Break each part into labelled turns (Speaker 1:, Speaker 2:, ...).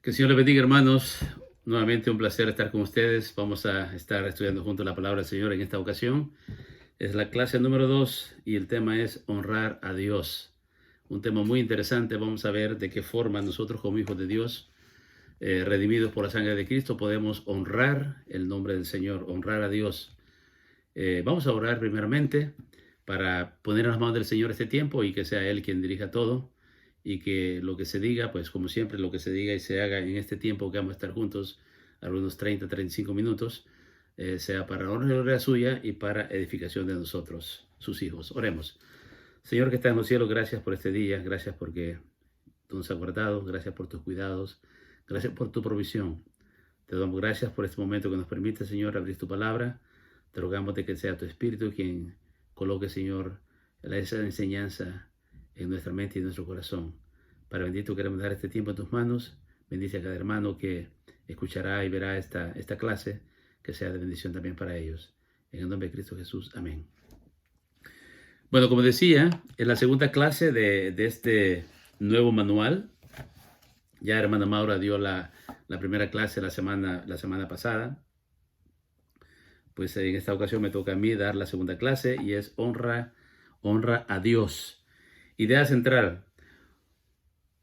Speaker 1: Que el Señor les bendiga, hermanos. Nuevamente un placer estar con ustedes. Vamos a estar estudiando juntos la palabra del Señor en esta ocasión. Es la clase número 2 y el tema es honrar a Dios. Un tema muy interesante. Vamos a ver de qué forma nosotros como hijos de Dios, redimidos por la sangre de Cristo, podemos honrar el nombre del Señor, honrar a Dios. Vamos a orar primeramente para poner en las manos del Señor este tiempo y que sea Él quien dirija todo. Y que lo que se diga, pues como siempre, lo que se diga y se haga en este tiempo que vamos a estar juntos, algunos 30, 35 minutos, sea para honra y gloria suya y para edificación de nosotros, sus hijos. Oremos. Señor que está en los cielos, gracias por este día, gracias porque tú nos has guardado, gracias por tus cuidados, gracias por tu provisión. Te damos gracias por este momento que nos permite, Señor, abrir tu palabra. Te rogamos de que sea tu Espíritu quien coloque, Señor, esa enseñanza en nuestra mente y en nuestro corazón. Padre bendito, queremos dar este tiempo en tus manos. Bendice a cada hermano que escuchará y verá esta clase, que sea de bendición también para ellos. En el nombre de Cristo Jesús. Amén. Bueno, como decía, en la segunda clase de este nuevo manual, ya hermana Maura dio la primera clase la semana pasada. Pues en esta ocasión me toca a mí dar la segunda clase y es honra a Dios. Idea central.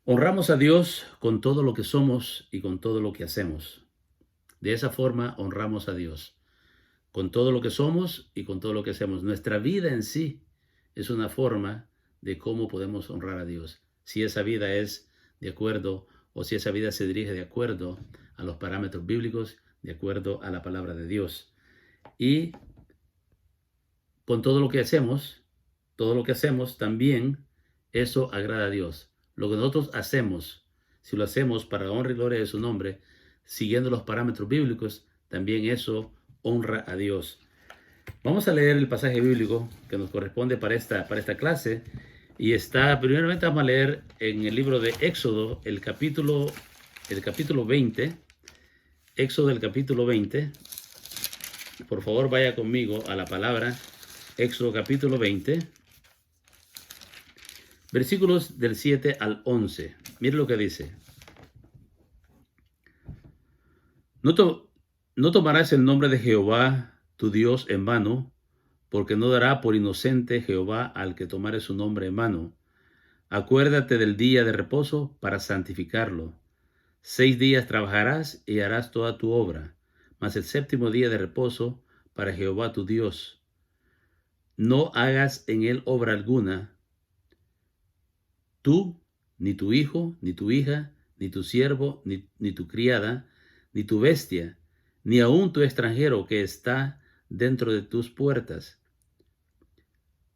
Speaker 1: Honramos a Dios con todo lo que somos y con todo lo que hacemos. De esa forma honramos a Dios. Con todo lo que somos y con todo lo que hacemos. Nuestra vida en sí es una forma de cómo podemos honrar a Dios. Si esa vida es de acuerdo o si esa vida se dirige de acuerdo a los parámetros bíblicos, de acuerdo a la palabra de Dios. Y con todo lo que hacemos también eso agrada a Dios. Lo que nosotros hacemos, si lo hacemos para honra y gloria de su nombre, siguiendo los parámetros bíblicos, también eso honra a Dios. Vamos a leer el pasaje bíblico que nos corresponde para esta clase. Y primeramente vamos a leer en el libro de Éxodo, el capítulo 20. Éxodo, el capítulo 20. Por favor, vaya conmigo a la palabra. Éxodo, capítulo 20. Versículos del 7 al 11. Mire lo que dice. No tomarás el nombre de Jehová, tu Dios, en vano, porque no dará por inocente Jehová al que tomare su nombre en vano. Acuérdate del día de reposo para santificarlo. 6 días trabajarás y harás toda tu obra, mas el séptimo día de reposo para Jehová tu Dios. No hagas en él obra alguna, tú, ni tu hijo, ni tu hija, ni tu siervo, ni tu criada, ni tu bestia, ni aun tu extranjero que está dentro de tus puertas.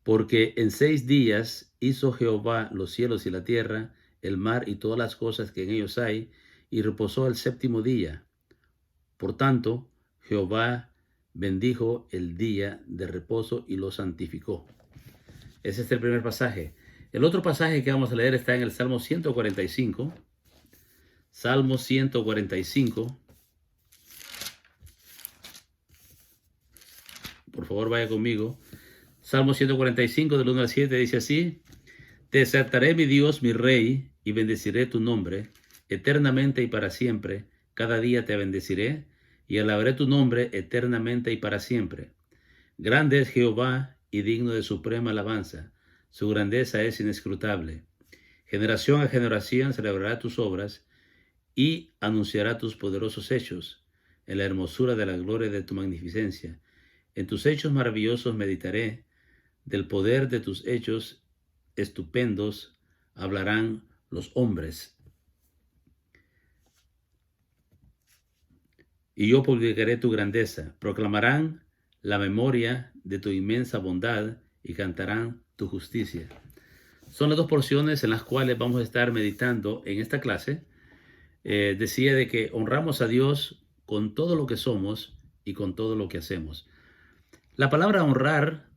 Speaker 1: Porque en 6 días hizo Jehová los cielos y la tierra, el mar y todas las cosas que en ellos hay, y reposó el séptimo día. Por tanto, Jehová bendijo el día de reposo y lo santificó. Ese es el primer pasaje. El otro pasaje que vamos a leer está en el Salmo 145. Salmo 145. Por favor, vaya conmigo. Salmo 145, del 1 al 7, dice así. Te exaltaré, mi Dios, mi Rey, y bendeciré tu nombre, eternamente y para siempre. Cada día te bendeciré, y alabaré tu nombre eternamente y para siempre. Grande es Jehová, y digno de suprema alabanza. Su grandeza es inescrutable. Generación a generación celebrará tus obras y anunciará tus poderosos hechos, en la hermosura de la gloria de tu magnificencia. En tus hechos maravillosos meditaré, del poder de tus hechos estupendos hablarán los hombres. Y yo publicaré tu grandeza, proclamarán la memoria de tu inmensa bondad y cantarán tu justicia. Son las dos porciones en las cuales vamos a estar meditando en esta clase. Decía de que honramos a Dios con todo lo que somos y con todo lo que hacemos. La palabra honrar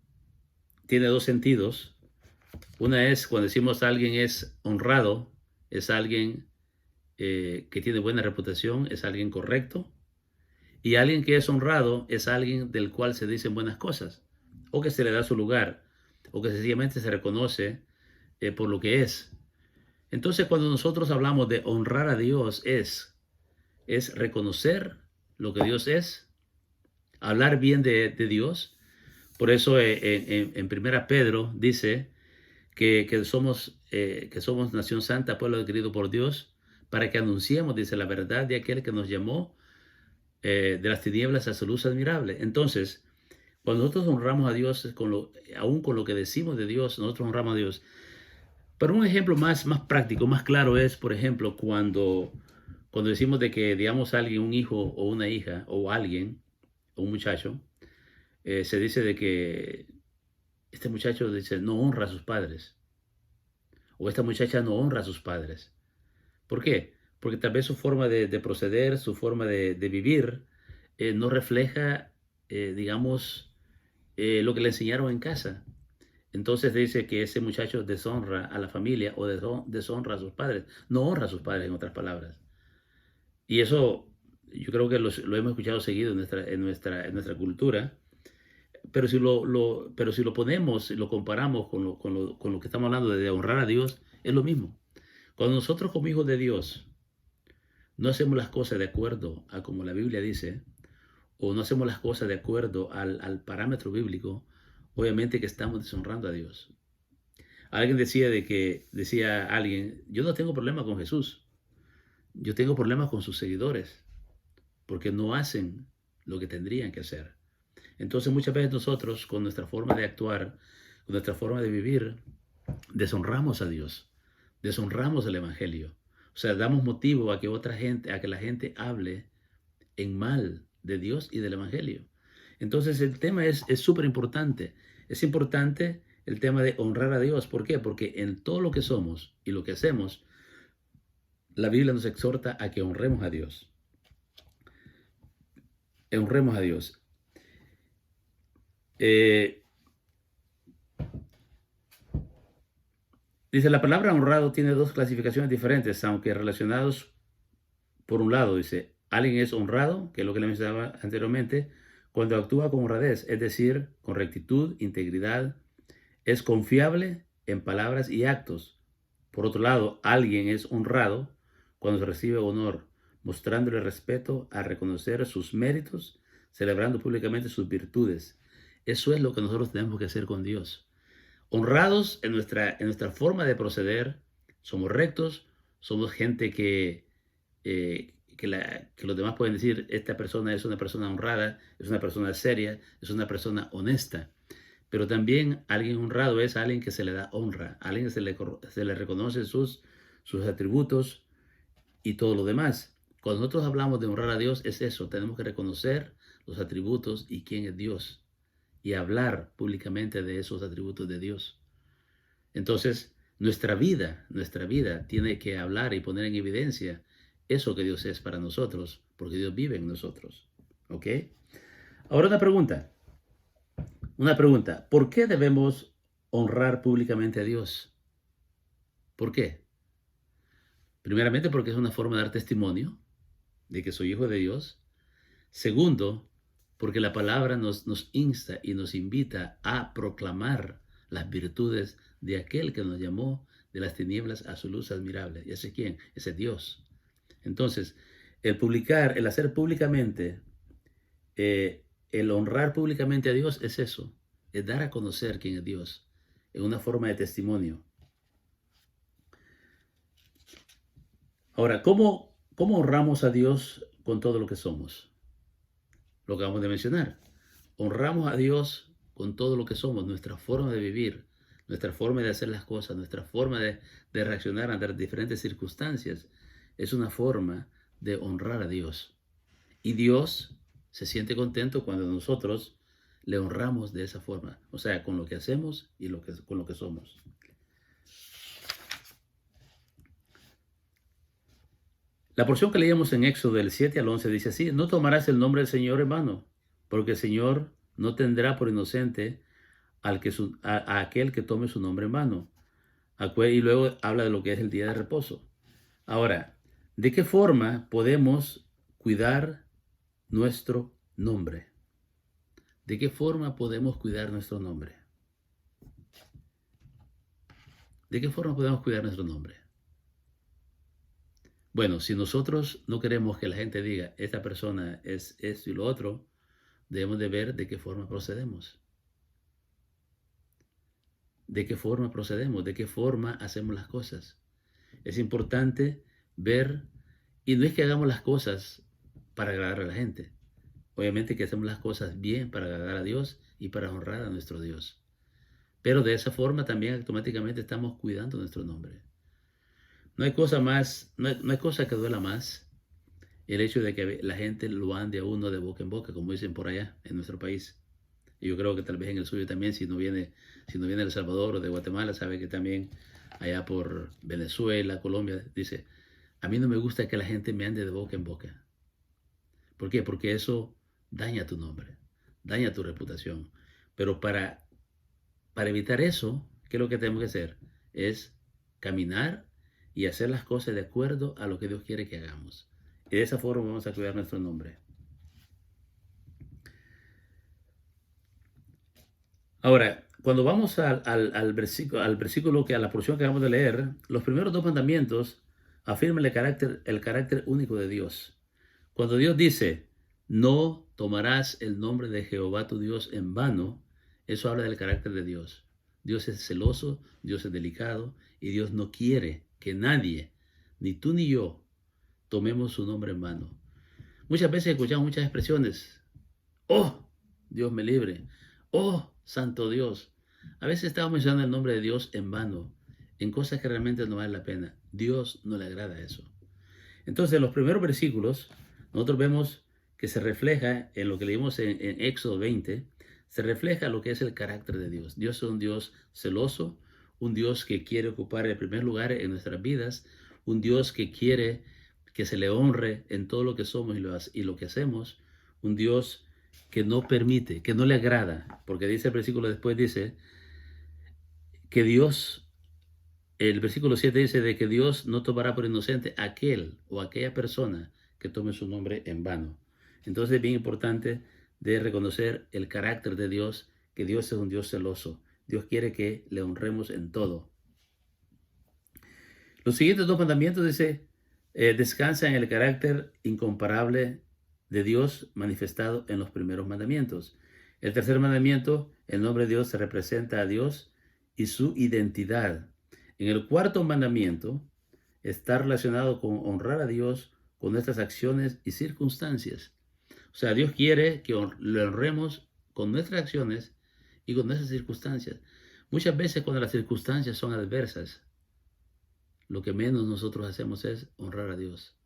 Speaker 1: tiene dos sentidos. Una es cuando decimos alguien es honrado, es alguien que tiene buena reputación, es alguien correcto. Y alguien que es honrado es alguien del cual se dicen buenas cosas, o que se le da su lugar, o que sencillamente se reconoce por lo que es. Entonces, cuando nosotros hablamos de honrar a Dios, es es reconocer lo que Dios es, hablar bien de Dios. Por eso en Primera Pedro dice que somos nación santa, pueblo adquirido por Dios, para que anunciemos, dice, la verdad de aquel que nos llamó de las tinieblas a su luz admirable. Entonces, cuando nosotros honramos a Dios, aún con lo que decimos de Dios, nosotros honramos a Dios. Pero un ejemplo más práctico, más claro es, por ejemplo, cuando decimos de que, digamos, alguien, un hijo o una hija, o alguien, o un muchacho, se dice de que este muchacho dice, no honra a sus padres, o esta muchacha no honra a sus padres. ¿Por qué? Porque tal vez su forma de proceder, su forma de vivir, no refleja, digamos, lo que le enseñaron en casa. Entonces dice que ese muchacho deshonra a la familia o deshonra a sus padres. No honra a sus padres, en otras palabras. Y eso yo creo que lo hemos escuchado seguido en nuestra cultura. Pero si lo ponemos, lo comparamos con lo que estamos hablando de honrar a Dios, es lo mismo. Cuando nosotros como hijos de Dios no hacemos las cosas de acuerdo a como la Biblia dice, o no hacemos las cosas de acuerdo al parámetro bíblico, obviamente que estamos deshonrando a Dios. Decía alguien, yo no tengo problema con Jesús, yo tengo problemas con sus seguidores, porque no hacen lo que tendrían que hacer. Entonces muchas veces nosotros, con nuestra forma de actuar, con nuestra forma de vivir, deshonramos a Dios, deshonramos el Evangelio. O sea, damos motivo a que la gente hable en mal de Dios y del Evangelio. Entonces el tema es súper importante. Es importante el tema de honrar a Dios. ¿Por qué? Porque en todo lo que somos y lo que hacemos, la Biblia nos exhorta a que honremos a Dios. Honremos a Dios. Dice, la palabra honrado tiene dos clasificaciones diferentes, aunque relacionados. Por un lado, dice, alguien es honrado, que es lo que le mencionaba anteriormente, cuando actúa con honradez, es decir, con rectitud, integridad, es confiable en palabras y actos. Por otro lado, alguien es honrado cuando se recibe honor, mostrándole respeto a reconocer sus méritos, celebrando públicamente sus virtudes. Eso es lo que nosotros tenemos que hacer con Dios. Honrados en nuestra forma de proceder, somos rectos, somos gente que los demás pueden decir, esta persona es una persona honrada, es una persona seria, es una persona honesta. Pero también alguien honrado es alguien que se le da honra, a alguien que se le reconoce sus atributos y todo lo demás. Cuando nosotros hablamos de honrar a Dios es eso, tenemos que reconocer los atributos y quién es Dios y hablar públicamente de esos atributos de Dios. Entonces, nuestra vida tiene que hablar y poner en evidencia eso que Dios es para nosotros, porque Dios vive en nosotros. ¿Ok? Ahora una pregunta. ¿Por qué debemos honrar públicamente a Dios? ¿Por qué? Primeramente porque es una forma de dar testimonio de que soy hijo de Dios. Segundo, porque la palabra nos insta y nos invita a proclamar las virtudes de aquel que nos llamó de las tinieblas a su luz admirable. ¿Y ese es quién? Ese es Dios. Entonces, el hacer públicamente, el honrar públicamente a Dios es eso, es dar a conocer quién es Dios, en una forma de testimonio. Ahora, ¿cómo honramos a Dios con todo lo que somos? Lo que acabamos de mencionar. Honramos a Dios con todo lo que somos, nuestra forma de vivir, nuestra forma de hacer las cosas, nuestra forma de reaccionar ante las diferentes circunstancias. Es una forma de honrar a Dios. Y Dios se siente contento cuando nosotros le honramos de esa forma, o sea, con lo que hacemos y con lo que somos. La porción que leíamos en Éxodo del 7 al 11 dice así, no tomarás el nombre del Señor en vano, porque el Señor no tendrá por inocente a aquel que tome su nombre en vano. Y luego habla de lo que es el día de reposo. Ahora, ¿de qué forma podemos cuidar nuestro nombre? ¿De qué forma podemos cuidar nuestro nombre? ¿De qué forma podemos cuidar nuestro nombre? Bueno, si nosotros no queremos que la gente diga, esta persona es esto y lo otro, debemos de ver de qué forma procedemos. De qué forma procedemos, de qué forma hacemos las cosas. Es importante ver, y no es que hagamos las cosas para agradar a la gente. Obviamente que hacemos las cosas bien para agradar a Dios y para honrar a nuestro Dios. Pero de esa forma también automáticamente estamos cuidando nuestro nombre. No hay cosa más, no hay cosa que duela más el hecho de que la gente lo ande a uno de boca en boca, como dicen por allá en nuestro país. Y yo creo que tal vez en el suyo también, si no viene de El Salvador o de Guatemala, sabe que también allá por Venezuela, Colombia, dice, a mí no me gusta que la gente me ande de boca en boca. ¿Por qué? Porque eso daña tu nombre, daña tu reputación. Pero para evitar eso, ¿qué es lo que tenemos que hacer? Es caminar y hacer las cosas de acuerdo a lo que Dios quiere que hagamos. Y de esa forma vamos a cuidar nuestro nombre. Ahora, cuando vamos al versículo que a la porción que acabamos de leer, los primeros dos mandamientos afirman el carácter único de Dios. Cuando Dios dice, no tomarás el nombre de Jehová tu Dios en vano, eso habla del carácter de Dios. Dios es celoso, Dios es delicado y Dios no quiere que nadie, ni tú ni yo, tomemos su nombre en vano. Muchas veces escuchamos muchas expresiones. Oh, Dios me libre. Oh, Santo Dios. A veces estamos mencionando el nombre de Dios en vano, en cosas que realmente no valen la pena. Dios no le agrada eso. Entonces, en los primeros versículos, nosotros vemos que se refleja en lo que leímos en Éxodo 20, se refleja lo que es el carácter de Dios. Dios es un Dios celoso, un Dios que quiere ocupar el primer lugar en nuestras vidas, un Dios que quiere que se le honre en todo lo que somos y lo que hacemos, un Dios que no permite, que no le agrada, porque dice el versículo después, dice que Dios, el versículo 7 dice de que Dios no tomará por inocente aquel o aquella persona que tome su nombre en vano. Entonces es bien importante de reconocer el carácter de Dios, que Dios es un Dios celoso. Dios quiere que le honremos en todo. Los siguientes dos mandamientos dice, descansa en el carácter incomparable de Dios manifestado en los primeros mandamientos. El tercer mandamiento, el nombre de Dios se representa a Dios y su identidad. En el cuarto mandamiento está relacionado con honrar a Dios con nuestras acciones y circunstancias. O sea, Dios quiere que le honremos con nuestras acciones y con nuestras circunstancias. Muchas veces cuando las circunstancias son adversas, lo que menos nosotros hacemos es honrar a Dios.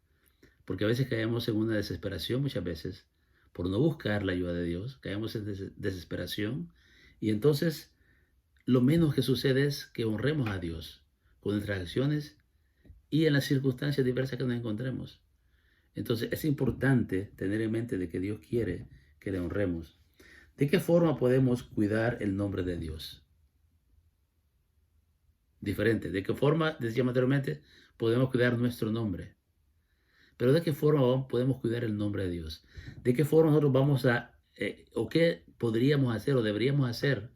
Speaker 1: Porque a veces caemos en una desesperación, muchas veces, por no buscar la ayuda de Dios, caemos en desesperación y entonces lo menos que sucede es que honremos a Dios con nuestras acciones y en las circunstancias diversas que nos encontremos. Entonces es importante tener en mente de que Dios quiere que le honremos. ¿De qué forma podemos cuidar el nombre de Dios? Diferente. ¿De qué forma, decíamos anteriormente, podemos cuidar nuestro nombre? Pero ¿de qué forma podemos cuidar el nombre de Dios? ¿De qué forma nosotros vamos o qué podríamos hacer o deberíamos hacer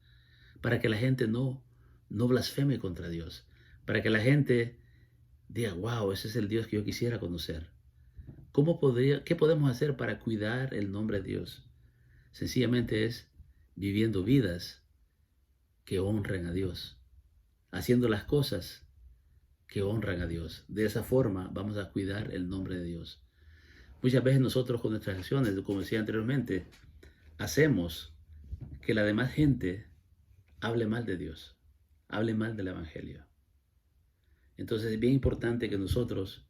Speaker 1: para que la gente no blasfeme contra Dios? Para que la gente diga, wow, ese es el Dios que yo quisiera conocer. ¿Qué podemos hacer para cuidar el nombre de Dios? Sencillamente es viviendo vidas que honren a Dios, haciendo las cosas que honran a Dios. De esa forma vamos a cuidar el nombre de Dios. Muchas veces nosotros con nuestras acciones, como decía anteriormente, hacemos que la demás gente hable mal de Dios, hable mal del Evangelio. Entonces es bien importante que nosotros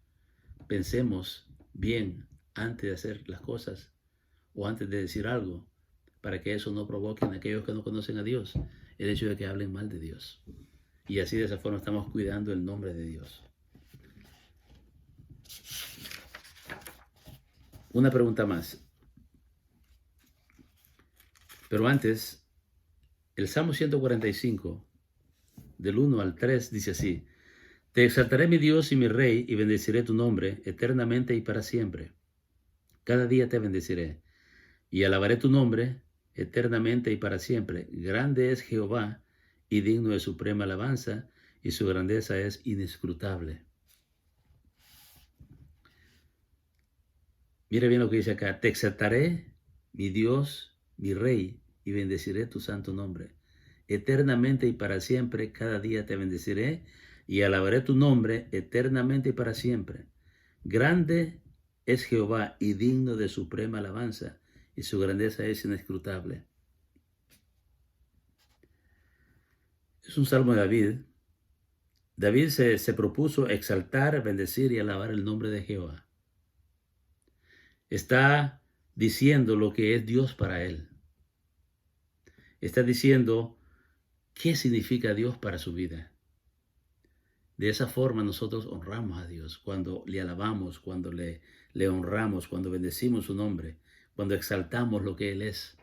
Speaker 1: pensemos bien antes de hacer las cosas o antes de decir algo, para que eso no provoque en aquellos que no conocen a Dios el hecho de que hablen mal de Dios. Y así de esa forma estamos cuidando el nombre de Dios. Una pregunta más. Pero antes, el Salmo 145, del 1 al 3, dice así: Te exaltaré mi Dios y mi Rey, y bendeciré tu nombre eternamente y para siempre. Cada día te bendeciré, y alabaré tu nombre eternamente y para siempre. Grande es Jehová, y digno de suprema alabanza, y su grandeza es inescrutable. Mire bien lo que dice acá. Te exaltaré, mi Dios, mi Rey, y bendeciré tu santo nombre. Eternamente y para siempre, cada día te bendeciré y alabaré tu nombre eternamente y para siempre. Grande es Jehová y digno de suprema alabanza, y su grandeza es inescrutable. Es un salmo de David. David se propuso exaltar, bendecir y alabar el nombre de Jehová. Está diciendo lo que es Dios para él. Está diciendo qué significa Dios para su vida. De esa forma nosotros honramos a Dios cuando le alabamos, cuando le honramos, cuando bendecimos su nombre, cuando exaltamos lo que Él es.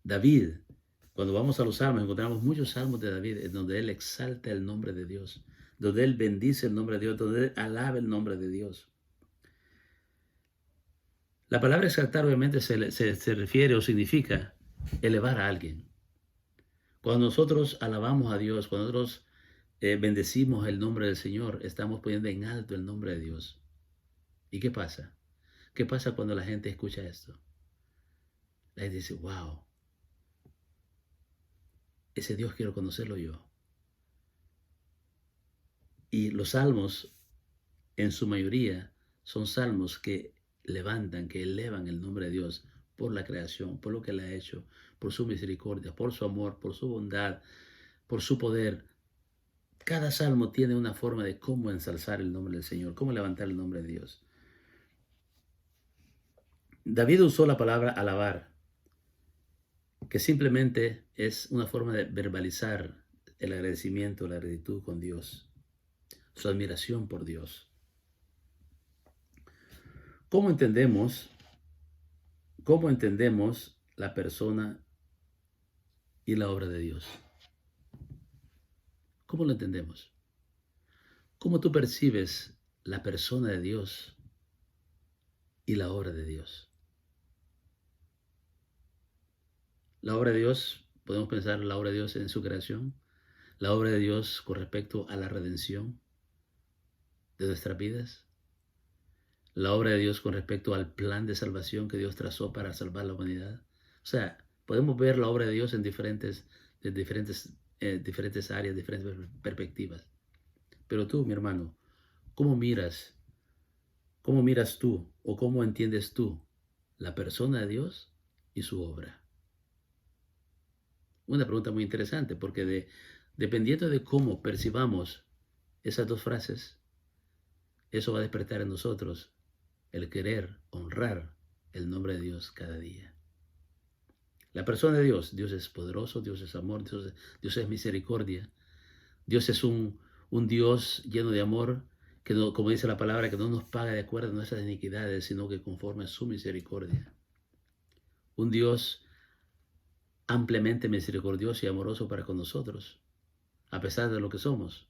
Speaker 1: David, cuando vamos a los salmos, encontramos muchos salmos de David en donde él exalta el nombre de Dios, donde él bendice el nombre de Dios, donde él alaba el nombre de Dios. La palabra exaltar obviamente se refiere o significa elevar a alguien. Cuando nosotros alabamos a Dios, cuando nosotros bendecimos el nombre del Señor, estamos poniendo en alto el nombre de Dios. ¿Y qué pasa? ¿Qué pasa cuando la gente escucha esto? La gente dice, wow, ese Dios quiero conocerlo yo. Y los salmos, en su mayoría, son salmos que levantan, que elevan el nombre de Dios por la creación, por lo que Él ha hecho, por su misericordia, por su amor, por su bondad, por su poder. Cada salmo tiene una forma de cómo ensalzar el nombre del Señor, cómo levantar el nombre de Dios. David usó la palabra alabar, que simplemente es una forma de verbalizar el agradecimiento, la gratitud con Dios, su admiración por Dios. ¿Cómo entendemos la persona y la obra de Dios? ¿Cómo lo entendemos? ¿Cómo tú percibes la persona de Dios y la obra de Dios? La obra de Dios, podemos pensar la obra de Dios en su creación, la obra de Dios con respecto a la redención de nuestras vidas, la obra de Dios con respecto al plan de salvación que Dios trazó para salvar la humanidad. O sea, podemos ver la obra de Dios en diferentes áreas, diferentes perspectivas. Pero tú, mi hermano, ¿cómo miras tú o cómo entiendes tú la persona de Dios y su obra? Una pregunta muy interesante, porque dependiendo de cómo percibamos esas dos frases, eso va a despertar en nosotros el querer honrar el nombre de Dios cada día. La persona de Dios es poderoso, Dios es amor, Dios es misericordia. Dios es un Dios lleno de amor, que no, como dice la palabra, que no nos paga de acuerdo a nuestras iniquidades, sino que conforme a su misericordia. Un Dios ampliamente misericordioso y amoroso para con nosotros, a pesar de lo que somos.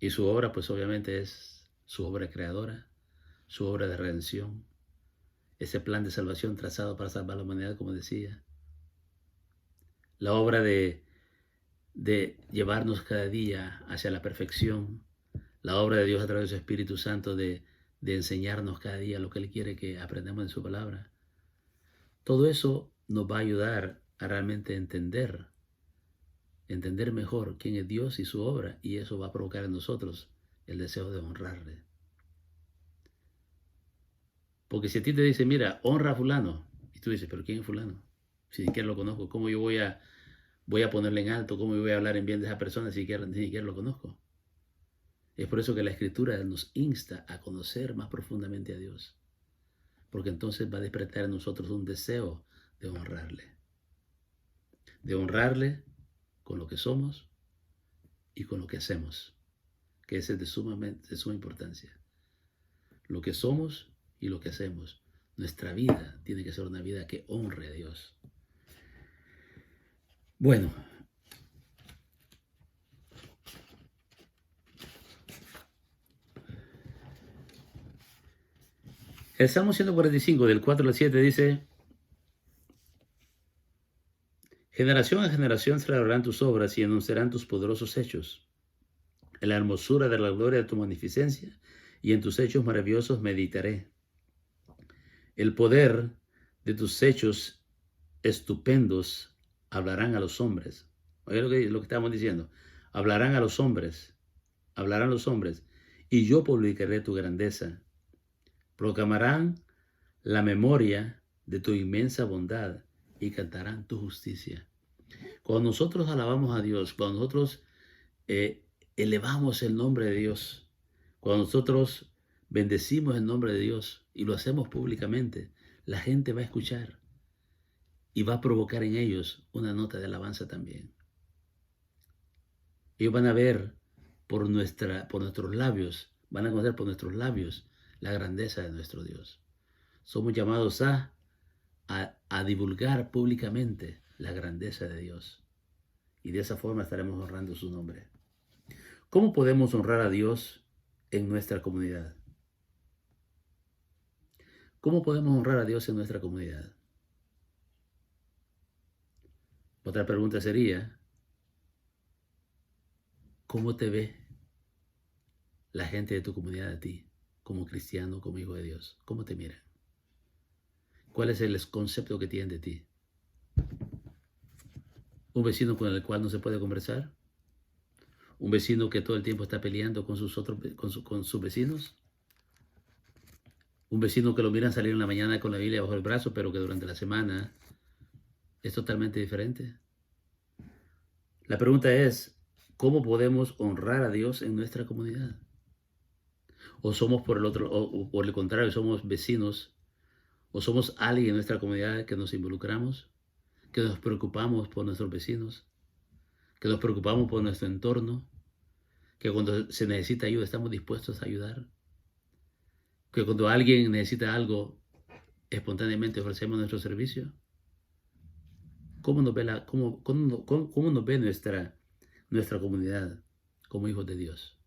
Speaker 1: Y su obra, pues obviamente es su obra creadora, su obra de redención, ese plan de salvación trazado para salvar a la humanidad, como decía. La obra de llevarnos cada día hacia la perfección, la obra de Dios a través de su Espíritu Santo de enseñarnos cada día lo que Él quiere que aprendamos en su palabra. Todo eso nos va a ayudar a realmente entender mejor quién es Dios y su obra, y eso va a provocar en nosotros el deseo de honrarle. Porque si a ti te dice, mira, honra a fulano, y tú dices, pero ¿quién es fulano? Si ni siquiera lo conozco, ¿cómo yo voy a ponerle en alto? ¿Cómo yo voy a hablar en bien de esa persona si ni siquiera lo conozco? Es por eso que la Escritura nos insta a conocer más profundamente a Dios, porque entonces va a despertar en nosotros un deseo de honrarle con lo que somos y con lo que hacemos, que es de suma importancia. Lo que somos y lo que hacemos. Nuestra vida tiene que ser una vida que honre a Dios. Bueno, el Salmo 145, del 4 al 7, dice: generación a generación celebrarán tus obras y anunciarán tus poderosos hechos. En la hermosura de la gloria de tu magnificencia y en tus hechos maravillosos meditaré. El poder de tus hechos estupendos hablarán a los hombres. Oye lo que estamos diciendo. Hablarán a los hombres. Hablarán los hombres. Y yo publicaré tu grandeza. Proclamarán la memoria de tu inmensa bondad y cantarán tu justicia. Cuando nosotros alabamos a Dios, cuando nosotros elevamos el nombre de Dios, cuando nosotros bendecimos el nombre de Dios y lo hacemos públicamente, la gente va a escuchar y va a provocar en ellos una nota de alabanza también. Ellos van a ver por nuestros labios, van a conocer por nuestros labios la grandeza de nuestro Dios. Somos llamados a divulgar públicamente la grandeza de Dios. Y de esa forma estaremos honrando su nombre. ¿Cómo podemos honrar a Dios en nuestra comunidad? ¿Cómo podemos honrar a Dios en nuestra comunidad? Otra pregunta sería, ¿cómo te ve la gente de tu comunidad a ti, como cristiano, como hijo de Dios? ¿Cómo te miran? ¿Cuál es el concepto que tienen de ti? ¿Un vecino con el cual no se puede conversar? ¿Un vecino que todo el tiempo está peleando con sus vecinos? ¿Un vecino que lo miran salir en la mañana con la Biblia bajo el brazo, pero que durante la semana es totalmente diferente? La pregunta es, ¿cómo podemos honrar a Dios en nuestra comunidad? ¿O somos o por el contrario, somos vecinos? ¿O somos alguien en nuestra comunidad que nos involucramos? ¿Que nos preocupamos por nuestros vecinos? ¿Que nos preocupamos por nuestro entorno? ¿Que cuando se necesita ayuda estamos dispuestos a ayudar? ¿Que cuando alguien necesita algo, espontáneamente ofrecemos nuestro servicio? ¿Cómo nos ve nuestra comunidad como hijos de Dios?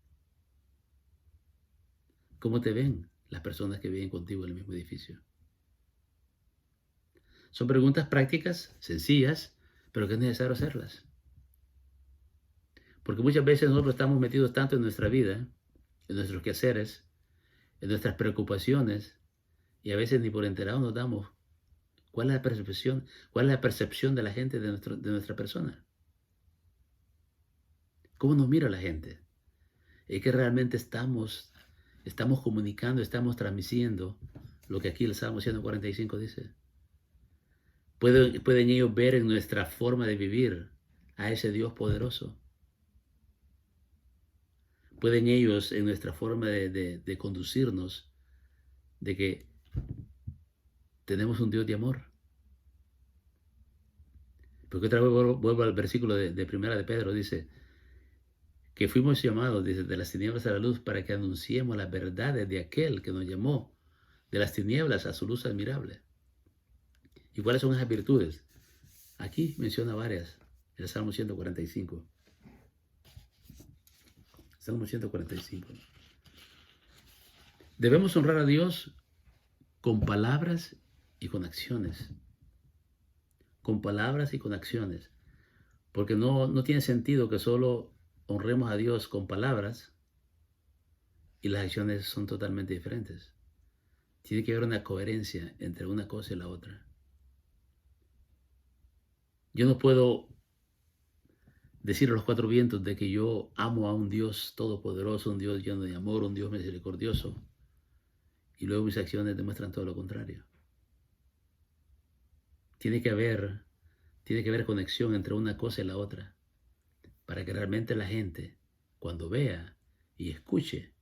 Speaker 1: ¿Cómo te ven las personas que viven contigo en el mismo edificio? Son preguntas prácticas, sencillas, pero que es necesario hacerlas. Porque muchas veces nosotros estamos metidos tanto en nuestra vida, en nuestros quehaceres, en nuestras preocupaciones, y a veces ni por enterado nos damos cuál es la percepción de la gente de nuestra persona. ¿Cómo nos mira la gente? Es que realmente estamos comunicando, estamos transmitiendo lo que aquí el Salmo 145 dice. Pueden ellos ver en nuestra forma de vivir a ese Dios poderoso. Pueden ellos en nuestra forma de conducirnos, de que tenemos un Dios de amor. Porque otra vez vuelvo al versículo de Primera de Pedro, dice que fuimos llamados desde las tinieblas a la luz para que anunciemos las verdades de aquel que nos llamó de las tinieblas a su luz admirable. ¿Y cuáles son esas virtudes? Aquí menciona varias, en el Salmo 145. Salmo 145. Debemos honrar a Dios con palabras y con acciones. Con palabras y con acciones. Porque no tiene sentido que solo honremos a Dios con palabras y las acciones son totalmente diferentes. Tiene que haber una coherencia entre una cosa y la otra. Yo no puedo decir a los cuatro vientos de que yo amo a un Dios todopoderoso, un Dios lleno de amor, un Dios misericordioso, y luego mis acciones demuestran todo lo contrario. Tiene que haber conexión entre una cosa y la otra, para que realmente la gente, cuando vea y escuche,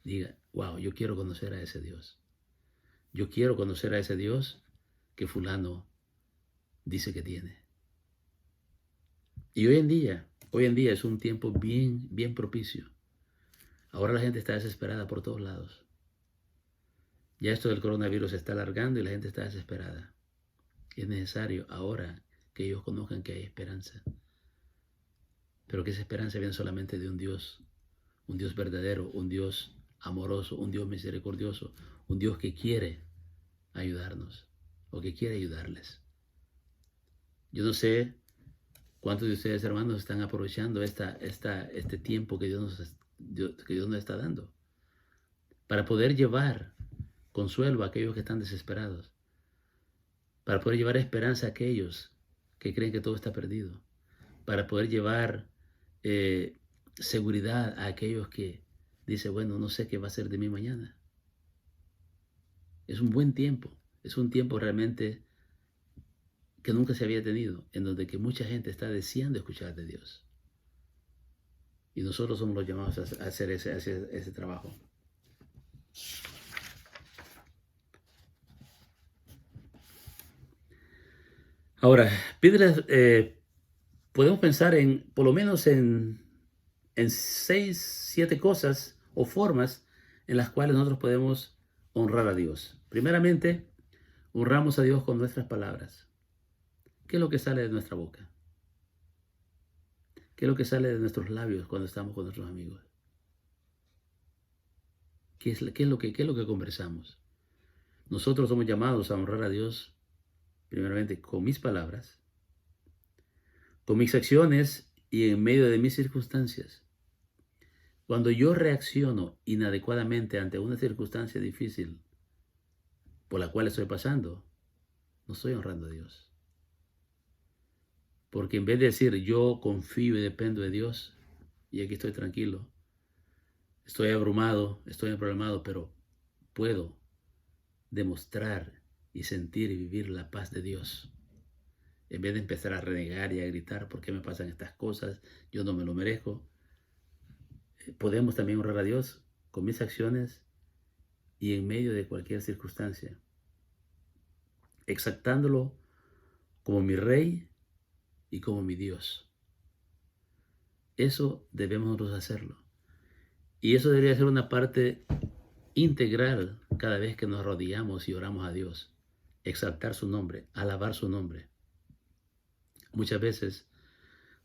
Speaker 1: diga, wow, yo quiero conocer a ese Dios. Yo quiero conocer a ese Dios que fulano dice que tiene. Y hoy en día es un tiempo bien propicio. Ahora la gente está desesperada por todos lados. Ya esto del coronavirus se está alargando y la gente está desesperada. Es necesario ahora que ellos conozcan que hay esperanza. Pero que esa esperanza viene solamente de un Dios verdadero, un Dios amoroso, un Dios misericordioso, un Dios que quiere ayudarnos o que quiere ayudarles. Yo no sé cuántos de ustedes, hermanos, están aprovechando este tiempo que Dios nos está dando para poder llevar consuelo a aquellos que están desesperados, para poder llevar esperanza a aquellos que creen que todo está perdido, para poder llevar seguridad a aquellos que dicen, bueno, no sé qué va a ser de mí mañana. Es un buen tiempo, es un tiempo realmente que nunca se había tenido, en donde que mucha gente está deseando escuchar de Dios. Y nosotros somos los llamados a hacer ese trabajo. Ahora, podemos pensar por lo menos en 6, 7 cosas o formas en las cuales nosotros podemos honrar a Dios. Primeramente, honramos a Dios con nuestras palabras. ¿Qué es lo que sale de nuestra boca? ¿Qué es lo que sale de nuestros labios cuando estamos con nuestros amigos? ¿Qué es lo que conversamos? Nosotros somos llamados a honrar a Dios primeramente con mis palabras, con mis acciones y en medio de mis circunstancias. Cuando yo reacciono inadecuadamente ante una circunstancia difícil por la cual estoy pasando, no estoy honrando a Dios. Porque en vez de decir yo confío y dependo de Dios, y aquí estoy tranquilo, estoy abrumado, estoy problemado, pero puedo demostrar y sentir y vivir la paz de Dios. En vez de empezar a renegar y a gritar, ¿por qué me pasan estas cosas? Yo no me lo merezco. Podemos también honrar a Dios con mis acciones y en medio de cualquier circunstancia, exaltándolo como mi Rey y como mi Dios. Eso debemos nosotros hacerlo. Y eso debería ser una parte integral cada vez que nos arrodillamos y oramos a Dios. Exaltar su nombre, alabar su nombre. Muchas veces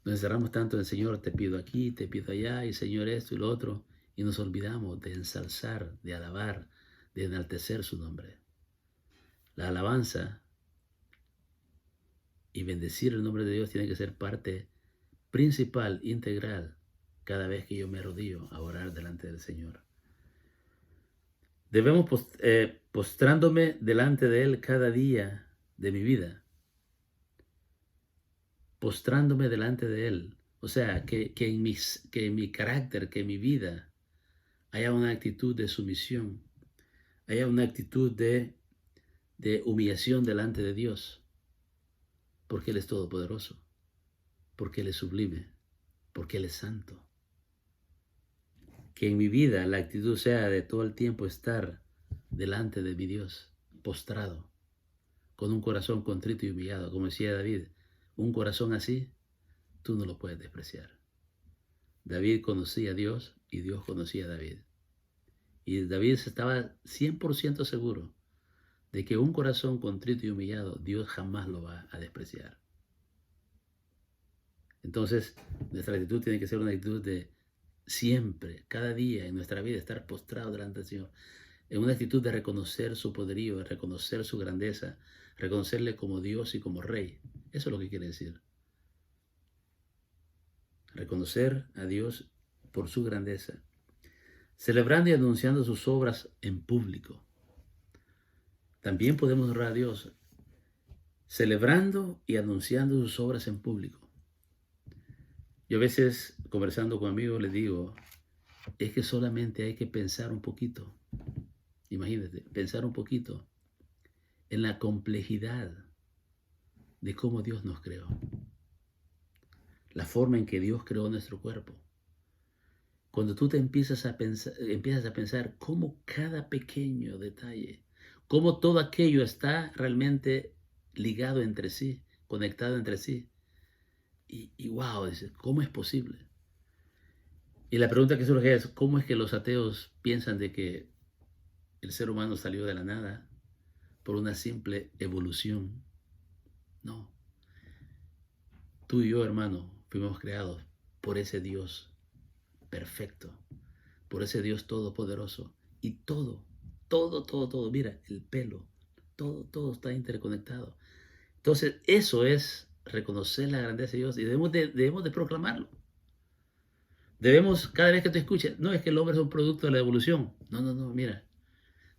Speaker 1: nos encerramos tanto en el Señor, te pido aquí, te pido allá, y Señor esto y lo otro, y nos olvidamos de ensalzar, de alabar, de enaltecer su nombre. La alabanza y bendecir el nombre de Dios tiene que ser parte principal, integral, cada vez que yo me arrodillo a orar delante del Señor. Debemos postrándome delante de Él cada día de mi vida. Postrándome delante de Él. O sea, que en mi carácter, que en mi vida haya una actitud de sumisión, haya una actitud de humillación delante de Dios, porque Él es todopoderoso, porque Él es sublime, porque Él es santo. Que en mi vida la actitud sea de todo el tiempo estar delante de mi Dios, postrado, con un corazón contrito y humillado, como decía David. Un corazón así, tú no lo puedes despreciar. David conocía a Dios y Dios conocía a David. Y David estaba 100% seguro de que un corazón contrito y humillado, Dios jamás lo va a despreciar. Entonces, nuestra actitud tiene que ser una actitud de siempre, cada día en nuestra vida, estar postrado delante del Señor, en una actitud de reconocer su poderío, de reconocer su grandeza, reconocerle como Dios y como Rey. Eso es lo que quiere decir. Reconocer a Dios por su grandeza. Celebrando y anunciando sus obras en público. También podemos honrar a Dios celebrando y anunciando sus obras en público. Yo a veces, conversando con amigos, les digo, es que solamente hay que pensar un poquito. Imagínate, pensar un poquito en la complejidad de cómo Dios nos creó. La forma en que Dios creó nuestro cuerpo. Cuando tú te empiezas a pensar cómo cada pequeño detalle, cómo todo aquello está realmente ligado entre sí, conectado entre sí. Y wow, dices, ¿cómo es posible? Y la pregunta que surge es, ¿cómo es que los ateos piensan de que el ser humano salió de la nada por una simple evolución? No. Tú y yo, hermano, fuimos creados por ese Dios perfecto, por ese Dios todopoderoso. Y todo, mira, el pelo, todo está interconectado. Entonces, eso es reconocer la grandeza de Dios y debemos de proclamarlo. Debemos, cada vez que te escuches, no es que el hombre es un producto de la evolución. No, mira.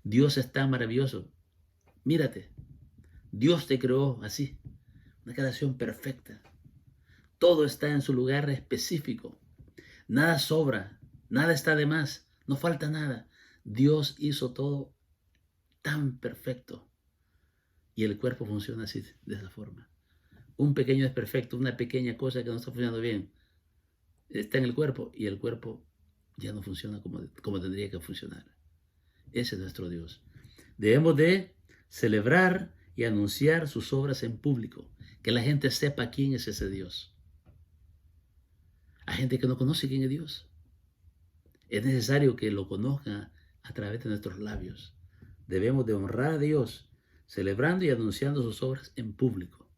Speaker 1: Dios es tan maravilloso. Mírate, Dios te creó así, una creación perfecta. Todo está en su lugar específico. Nada sobra, nada está de más, no falta nada. Dios hizo todo tan perfecto y el cuerpo funciona así, de esa forma. Un pequeño desperfecto, una pequeña cosa que no está funcionando bien, está en el cuerpo y el cuerpo ya no funciona como tendría que funcionar. Ese es nuestro Dios. Debemos de celebrar y anunciar sus obras en público, que la gente sepa quién es ese Dios. Hay gente que no conoce quién es Dios. Es necesario que lo conozcan a través de nuestros labios. Debemos de honrar a Dios, celebrando y anunciando sus obras en público,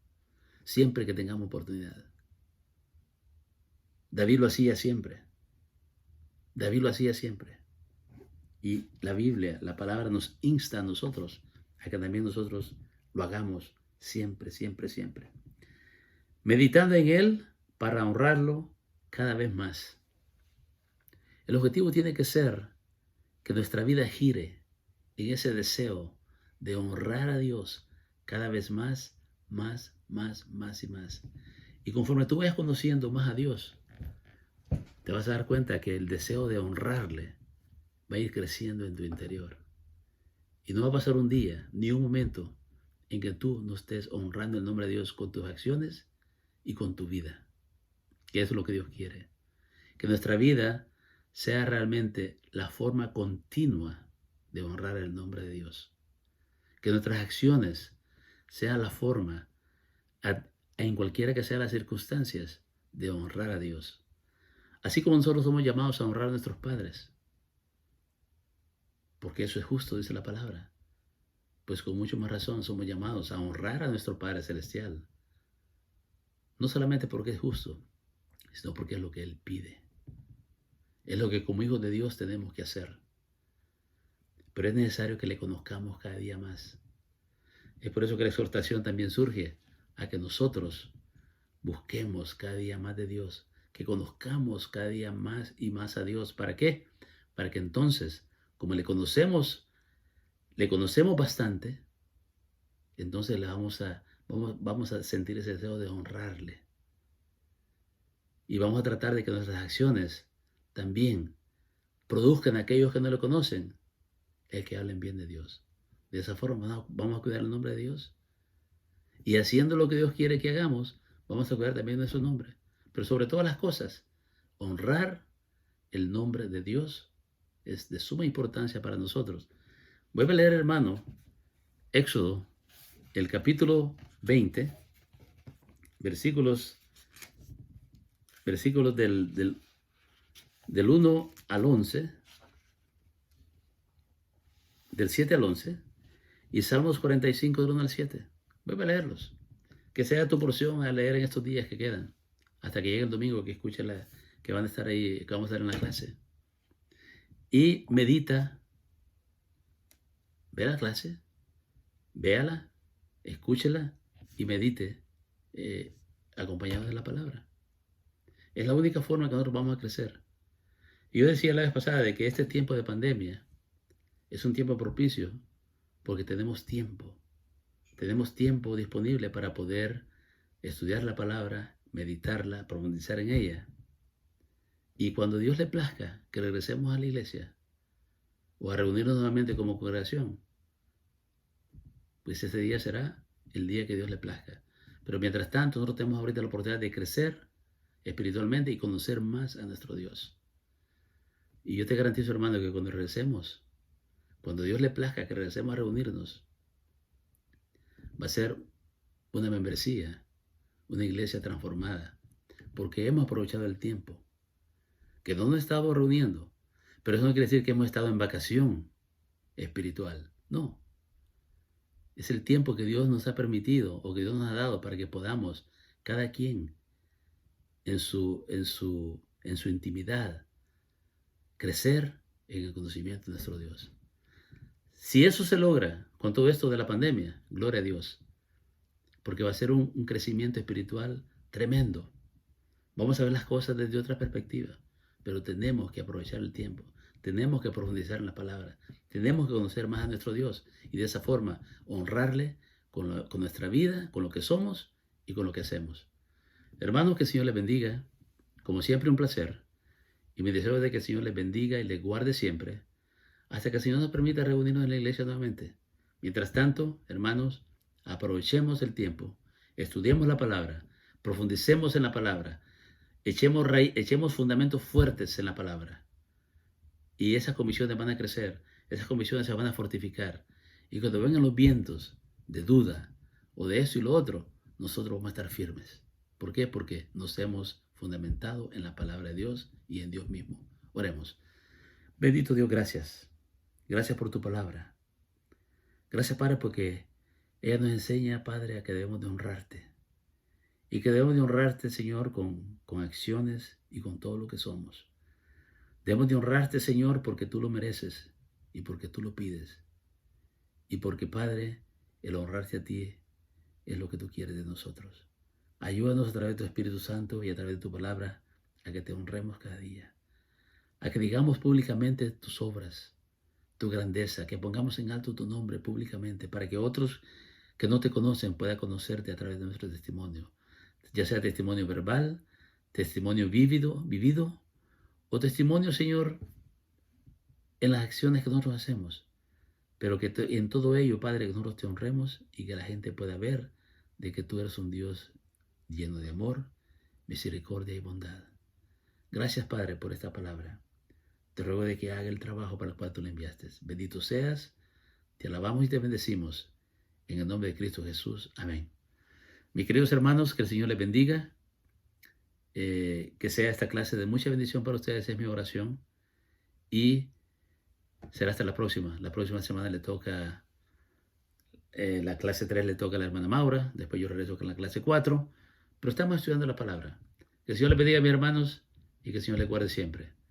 Speaker 1: siempre que tengamos oportunidad. David lo hacía siempre. David lo hacía siempre. Y la Biblia, la palabra nos insta a nosotros a que también nosotros lo hagamos siempre, siempre, siempre. Meditando en Él para honrarlo cada vez más. El objetivo tiene que ser que nuestra vida gire en ese deseo de honrar a Dios cada vez más, más, más, más y más. Y conforme tú vayas conociendo más a Dios, te vas a dar cuenta que el deseo de honrarle va a ir creciendo en tu interior. Y no va a pasar un día, ni un momento, en que tú no estés honrando el nombre de Dios con tus acciones y con tu vida. Que es lo que Dios quiere. Que nuestra vida sea realmente la forma continua de honrar el nombre de Dios. Que nuestras acciones sean la forma, en cualquiera que sean las circunstancias, de honrar a Dios. Así como nosotros somos llamados a honrar a nuestros padres. Porque eso es justo, dice la palabra. Pues con mucho más razón somos llamados a honrar a nuestro Padre Celestial. No solamente porque es justo, sino porque es lo que Él pide. Es lo que como hijos de Dios tenemos que hacer. Pero es necesario que le conozcamos cada día más. Es por eso que la exhortación también surge a que nosotros busquemos cada día más de Dios, que conozcamos cada día más y más a Dios. ¿Para qué? Para que entonces, como le conocemos bastante, entonces vamos a sentir ese deseo de honrarle. Y vamos a tratar de que nuestras acciones también produzcan a aquellos que no lo conocen el que hablen bien de Dios. De esa forma vamos a cuidar el nombre de Dios. Y haciendo lo que Dios quiere que hagamos, vamos a cuidar también de su nombre. Pero sobre todas las cosas, honrar el nombre de Dios es de suma importancia para nosotros. Voy a leer, hermano, Éxodo, el capítulo 20, versículos del 1 al 11, del 7 al 11, y Salmos 45 del 1 al 7. Voy a leerlos. Que sea tu porción a leer en estos días que quedan, hasta que llegue el domingo, que escuche que van a estar ahí, que vamos a estar en la clase. Y medita, ve la clase, véala, escúchela y medite acompañado de la palabra. Es la única forma que nosotros vamos a crecer. Y yo decía la vez pasada de que este tiempo de pandemia es un tiempo propicio porque tenemos tiempo disponible para poder estudiar la palabra, meditarla, profundizar en ella. Y cuando Dios le plazca que regresemos a la iglesia o a reunirnos nuevamente como congregación, pues ese día será el día que Dios le plazca. Pero mientras tanto, nosotros tenemos ahorita la oportunidad de crecer espiritualmente y conocer más a nuestro Dios. Y yo te garantizo, hermano, que cuando regresemos, cuando Dios le plazca que regresemos a reunirnos, va a ser una membresía, una iglesia transformada, porque hemos aprovechado el tiempo, que no nos estamos reuniendo, pero eso no quiere decir que hemos estado en vacación espiritual, no. Es el tiempo que Dios nos ha permitido o que Dios nos ha dado para que podamos, cada quien en su intimidad, crecer en el conocimiento de nuestro Dios. Si eso se logra con todo esto de la pandemia, gloria a Dios, porque va a ser un crecimiento espiritual tremendo. Vamos a ver las cosas desde otra perspectiva, pero tenemos que aprovechar el tiempo. tenemos que profundizar en la palabra. Tenemos que conocer más a nuestro Dios y de esa forma honrarle con nuestra vida, con lo que somos y con lo que hacemos. Hermanos, que el Señor les bendiga. Como siempre, un placer. Y mi deseo es de que el Señor les bendiga y les guarde siempre, hasta que el Señor nos permita reunirnos en la iglesia nuevamente. Mientras tanto, hermanos, aprovechemos el tiempo, estudiemos la palabra, profundicemos en la palabra, echemos fundamentos fuertes en la palabra. Y esas comisiones van a crecer, esas comisiones se van a fortificar. Y cuando vengan los vientos de duda o de eso y lo otro, nosotros vamos a estar firmes. ¿Por qué? Porque nos hemos fundamentado en la palabra de Dios y en Dios mismo. Oremos. Bendito Dios, gracias. Gracias por tu palabra. Gracias, Padre, porque ella nos enseña, Padre, a que debemos de honrarte. Y que debemos de honrarte, Señor, con acciones y con todo lo que somos. Debemos de honrarte, Señor, porque tú lo mereces y porque tú lo pides. Y porque, Padre, el honrarte a ti es lo que tú quieres de nosotros. Ayúdanos a través de tu Espíritu Santo y a través de tu palabra a que te honremos cada día. A que digamos públicamente tus obras, tu grandeza, que pongamos en alto tu nombre públicamente para que otros que no te conocen puedan conocerte a través de nuestro testimonio. Ya sea testimonio verbal, testimonio vivido o testimonio, Señor, en las acciones que nosotros hacemos. Pero que en todo ello, Padre, que nosotros te honremos y que la gente pueda ver de que tú eres un Dios lleno de amor, misericordia y bondad. Gracias, Padre, por esta palabra. Te ruego de que haga el trabajo para el cual tú le enviaste. Bendito seas, te alabamos y te bendecimos. En el nombre de Cristo Jesús. Amén. Mis queridos hermanos, que el Señor les bendiga. Que sea esta clase de mucha bendición para ustedes, es mi oración. Y será hasta la próxima. La próxima semana le toca, la clase 3 le toca a la hermana Maura. Después yo regreso con la clase 4. Pero estamos estudiando la palabra. Que el Señor les bendiga, mis hermanos, y que el Señor les guarde siempre.